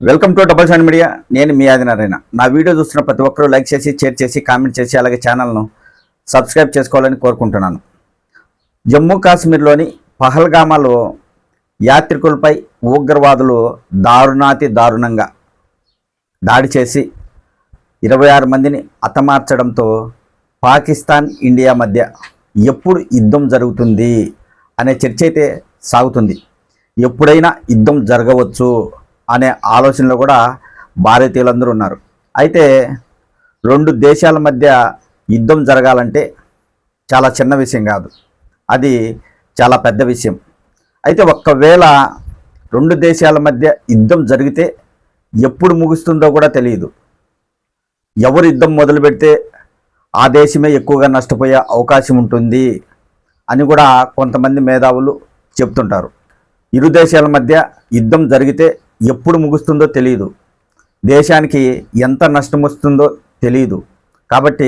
Welcome to double Shan media. నేను మీ ఆదినారాయణ. నా వీడియో చూస్తున్న ప్రతి ఒక్కరూ లైక్ చేసి, షేర్ చేసి, కామెంట్ చేసి, అలాగే ఛానల్ను సబ్స్క్రైబ్ చేసుకోవాలని కోరుకుంటున్నాను. జమ్మూ కాశ్మీర్లోని పహల్గామాలో యాత్రికులపై ఉగ్రవాదులు దారుణంగా దాడి చేసి 26 మందిని హతమార్చడంతో పాకిస్తాన్, ఇండియా మధ్య ఎప్పుడు యుద్ధం జరుగుతుంది అనే చర్చ అయితే సాగుతుంది. ఎప్పుడైనా యుద్ధం జరగవచ్చు అనే ఆలోచనలో కూడా భారతీయులందరూ ఉన్నారు. అయితే రెండు దేశాల మధ్య యుద్ధం జరగాలంటే చాలా చిన్న విషయం కాదు, అది చాలా పెద్ద విషయం. అయితే ఒక్కవేళ రెండు దేశాల మధ్య యుద్ధం జరిగితే ఎప్పుడు ముగుస్తుందో కూడా తెలియదు. ఎవరు యుద్ధం మొదలు పెడితే ఆ దేశమే ఎక్కువగా నష్టపోయే అవకాశం ఉంటుంది అని కూడా కొంతమంది మేధావులు చెప్తుంటారు. ఇరు దేశాల మధ్య యుద్ధం జరిగితే ఎప్పుడు ముగుస్తుందో తెలియదు, దేశానికి ఎంత నష్టం వస్తుందో తెలియదు. కాబట్టి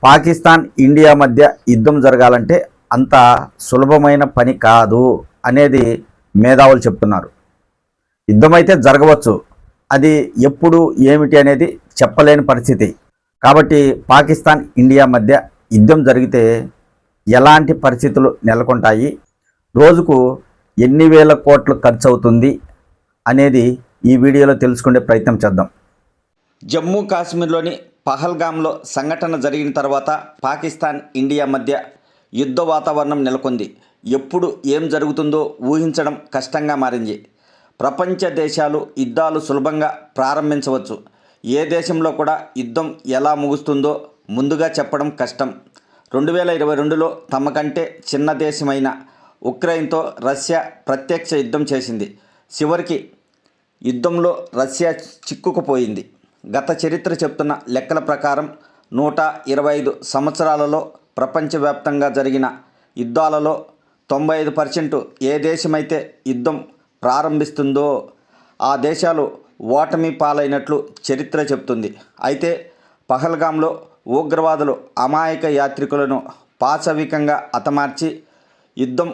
పాకిస్తాన్, ఇండియా మధ్య యుద్ధం జరగాలంటే అంత సులభమైన పని కాదు అనేది మేధావులు చెప్తున్నారు. యుద్ధం అయితే జరగవచ్చు, అది ఎప్పుడు ఏమిటి అనేది చెప్పలేని పరిస్థితి. కాబట్టి పాకిస్తాన్, ఇండియా మధ్య యుద్ధం జరిగితే ఎలాంటి పరిస్థితులు నెలకొంటాయి, రోజుకు ఎన్ని వేల కోట్లు ఖర్చు అవుతుంది అనేది ఈ వీడియోలో తెలుసుకునే ప్రయత్నం చేద్దాం. జమ్మూ కాశ్మీర్లోని పహల్గామ్లో సంఘటన జరిగిన తర్వాత పాకిస్తాన్, ఇండియా మధ్య యుద్ధ వాతావరణం నెలకొంది. ఎప్పుడు ఏం జరుగుతుందో ఊహించడం కష్టంగా మారింది. ప్రపంచ దేశాలు యుద్ధాలు సులభంగా ప్రారంభించవచ్చు, ఏ దేశంలో కూడా యుద్ధం ఎలా ముగుస్తుందో ముందుగా చెప్పడం కష్టం. 2022లో తమ కంటే చిన్న దేశమైన ఉక్రెయిన్తో రష్యా ప్రత్యక్ష యుద్ధం చేసింది. చివరికి యుద్ధంలో రష్యా చిక్కుకుపోయింది. గత చరిత్ర చెప్తున్న లెక్కల ప్రకారం 125 సంవత్సరాలలో ప్రపంచవ్యాప్తంగా జరిగిన యుద్ధాలలో 95% ఏ దేశమైతే యుద్ధం ప్రారంభిస్తుందో ఆ దేశాలు ఓటమి పాలైనట్లు చరిత్ర చెప్తుంది. అయితే పహల్గామ్లో ఉగ్రవాదులు అమాయక యాత్రికులను పాశవికంగా హతమార్చి యుద్ధం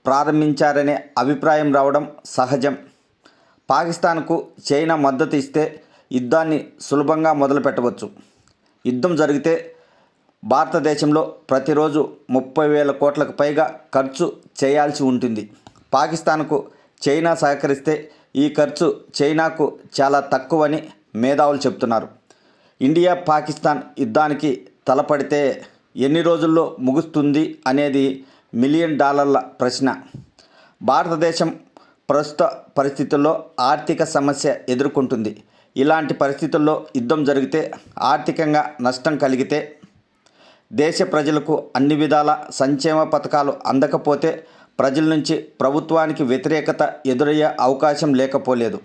ప్రారంభించారనే అభిప్రాయం రావడం సహజం. పాకిస్తాన్కు చైనా మద్దతు ఇస్తే యుద్ధాన్ని సులభంగా మొదలుపెట్టవచ్చు. యుద్ధం జరిగితే భారతదేశంలో ప్రతిరోజు 30,000 కోట్లకు పైగా ఖర్చు చేయాల్సి ఉంటుంది. పాకిస్తాన్కు చైనా సహకరిస్తే ఈ ఖర్చు చైనాకు చాలా తక్కువని మేధావులు చెప్తున్నారు. ఇండియా, పాకిస్తాన్ యుద్ధానికి తలపడితే ఎన్ని రోజుల్లో ముగుస్తుంది అనేది $1 మిలియన్ ప్రశ్న. భారతదేశం ప్రస్తుత పరిస్థితుల్లో ఆర్థిక సమస్య ఎదుర్కొంటుంది. ఇలాంటి పరిస్థితుల్లో యుద్ధం జరిగితే, ఆర్థికంగా నష్టం కలిగితే, దేశ ప్రజలకు అన్ని విధాల సంక్షేమ పథకాలు అందకపోతే ప్రజల నుంచి ప్రభుత్వానికి వ్యతిరేకత ఎదురయ్యే అవకాశం లేకపోలేదు.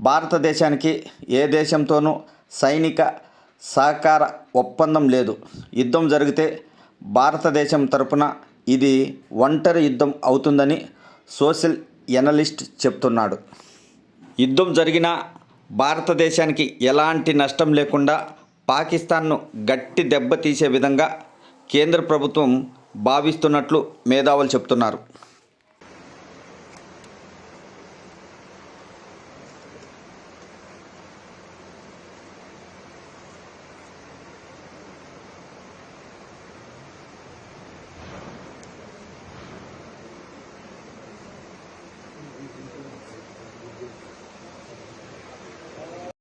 భారతదేశానికి ఏ దేశంతోనూ సైనిక సహకార ఒప్పందం లేదు. యుద్ధం జరిగితే భారతదేశం తరపున ఇది ఒంటరి యుద్ధం అవుతుందని సోషల్ ఎనలిస్ట్ చెప్తున్నాడు. యుద్ధం జరిగినా భారతదేశానికి ఎలాంటి నష్టం లేకుండా పాకిస్తాన్ను గట్టి దెబ్బతీసే విధంగా కేంద్ర ప్రభుత్వం భావిస్తున్నట్లు మేధావులు చెప్తున్నారు.